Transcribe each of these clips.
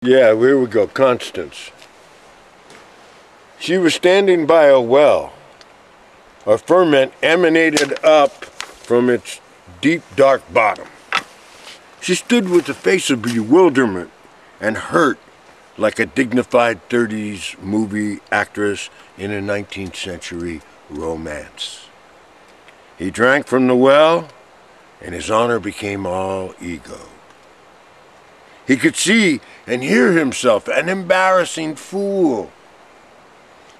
Yeah, here we go, Constance. She was standing by a well. A ferment emanated up from its deep, dark bottom. She stood with a face of bewilderment and hurt like a dignified 30s movie actress in a 19th century romance. He drank from the well, and his honor became all ego. He could see and hear himself an embarrassing fool.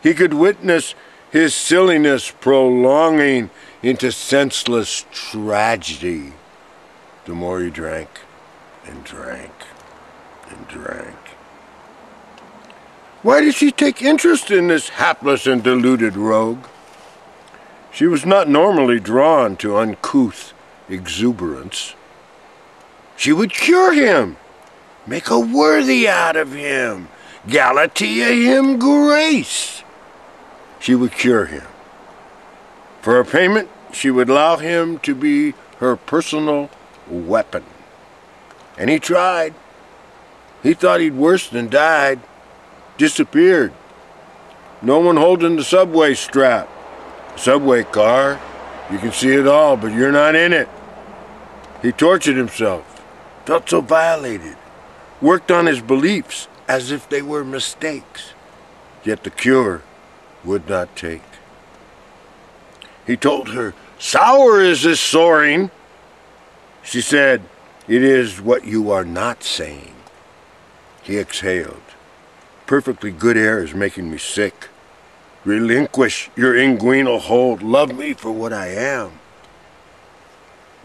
He could witness his silliness prolonging into senseless tragedy the more he drank and drank and drank. Why did she take interest in this hapless and deluded rogue? She was not normally drawn to uncouth exuberance. She would cure him, make a worthy out of him, Galatea him grace. She would cure him. For a payment, she would allow him to be her personal weapon. And he tried. He thought he'd worse than died. Disappeared. No one holding the subway strap. Subway car, you can see it all, but you're not in it. He tortured himself, felt so violated, worked on his beliefs as if they were mistakes. Yet the cure would not take. He told her, "Sour is this soaring." She said, "It is what you are not saying." He exhaled. "Perfectly good air is making me sick. Relinquish your inguinal hold. Love me for what I am."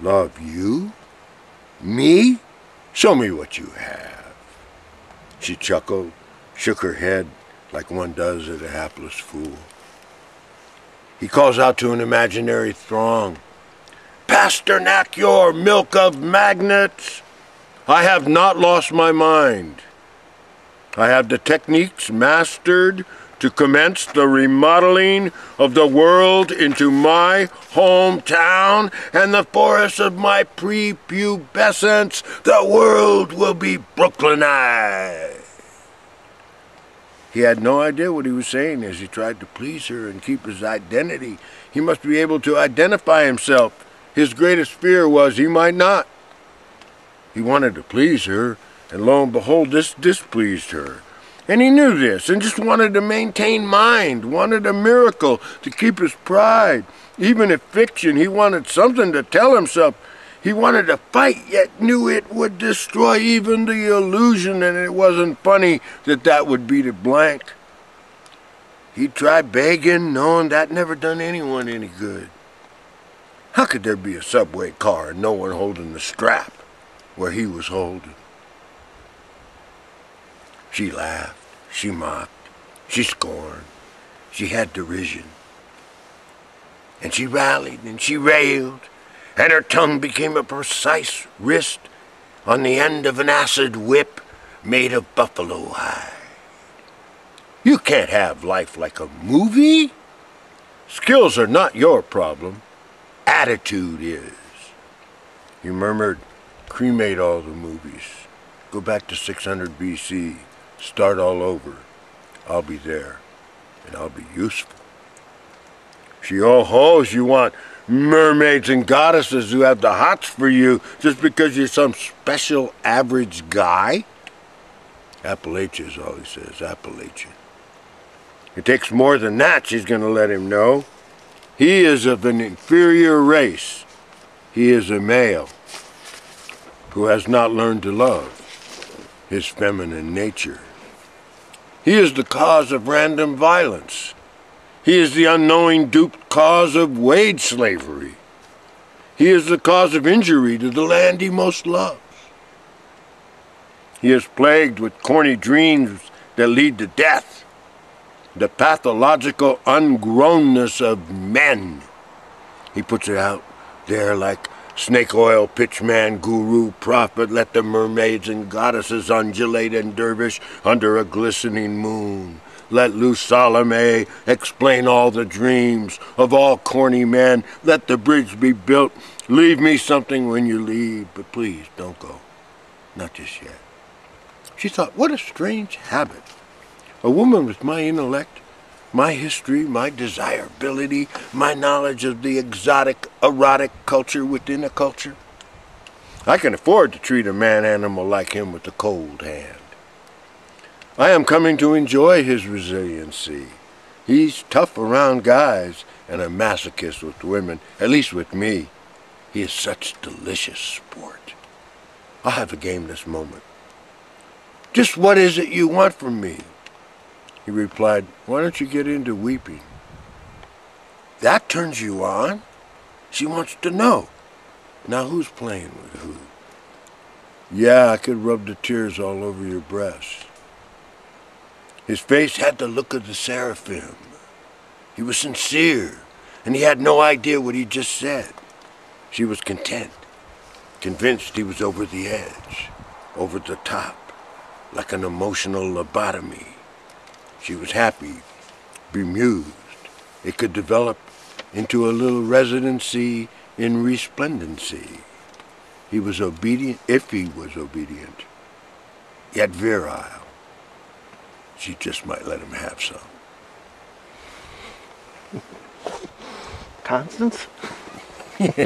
Love you? Me? Show me what you have. She chuckled, shook her head like one does at a hapless fool. He calls out to an imaginary throng, "Pasternak your milk of magnets! I have not lost my mind. I have the techniques mastered to commence the remodeling of the world into my hometown and the forests of my prepubescence. The world will be Brooklynized." He had no idea what he was saying as he tried to please her and keep his identity. He must be able to identify himself. His greatest fear was he might not. He wanted to please her, and lo and behold, this displeased her. And he knew this, and just wanted to maintain mind, wanted a miracle to keep his pride. Even if fiction, he wanted something to tell himself. He wanted to fight, yet knew it would destroy even the illusion, and it wasn't funny that would beat it blank. He tried begging, knowing that never done anyone any good. How could there be a subway car and no one holding the strap where he was holding? She laughed, she mocked, she scorned, she had derision. And she rallied and she railed, and her tongue became a precise wrist on the end of an acid whip made of buffalo hide. You can't have life like a movie. Skills are not your problem. Attitude is. He murmured, "Cremate all the movies. Go back to 600 BC. Start all over. I'll be there, and I'll be useful." She, "Oh ho, you want mermaids and goddesses who have the hots for you just because you're some special average guy?" Appalachia is all he says, Appalachia. It takes more than that, she's going to let him know. He is of an inferior race. He is a male who has not learned to love his feminine nature. He is the cause of random violence. He is the unknowing duped cause of wage slavery. He is the cause of injury to the land he most loves. He is plagued with corny dreams that lead to death, the pathological ungrownness of men. He puts it out there like snake oil, pitchman, guru, prophet. Let the mermaids and goddesses undulate and dervish under a glistening moon. Let loose Salome explain all the dreams of all corny men. Let the bridge be built. Leave me something when you leave, but please don't go. Not just yet. She thought, what a strange habit. A woman with my intellect, my history, my desirability, my knowledge of the exotic, erotic culture within a culture. I can afford to treat a man-animal like him with a cold hand. I am coming to enjoy his resiliency. He's tough around guys and a masochist with women, at least with me. He is such delicious sport. I'll have a game this moment. Just what is it you want from me? He replied, why don't you get into weeping? That turns you on? She wants to know. Now who's playing with who? Yeah, I could rub the tears all over your breast. His face had the look of the seraphim. He was sincere, and he had no idea what he just said. She was content, convinced he was over the edge, over the top, like an emotional lobotomy. She was happy, bemused. It could develop into a little residency in resplendency. He was obedient, if he was obedient, yet virile. She just might let him have some. Constance? That's a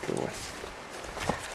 good one.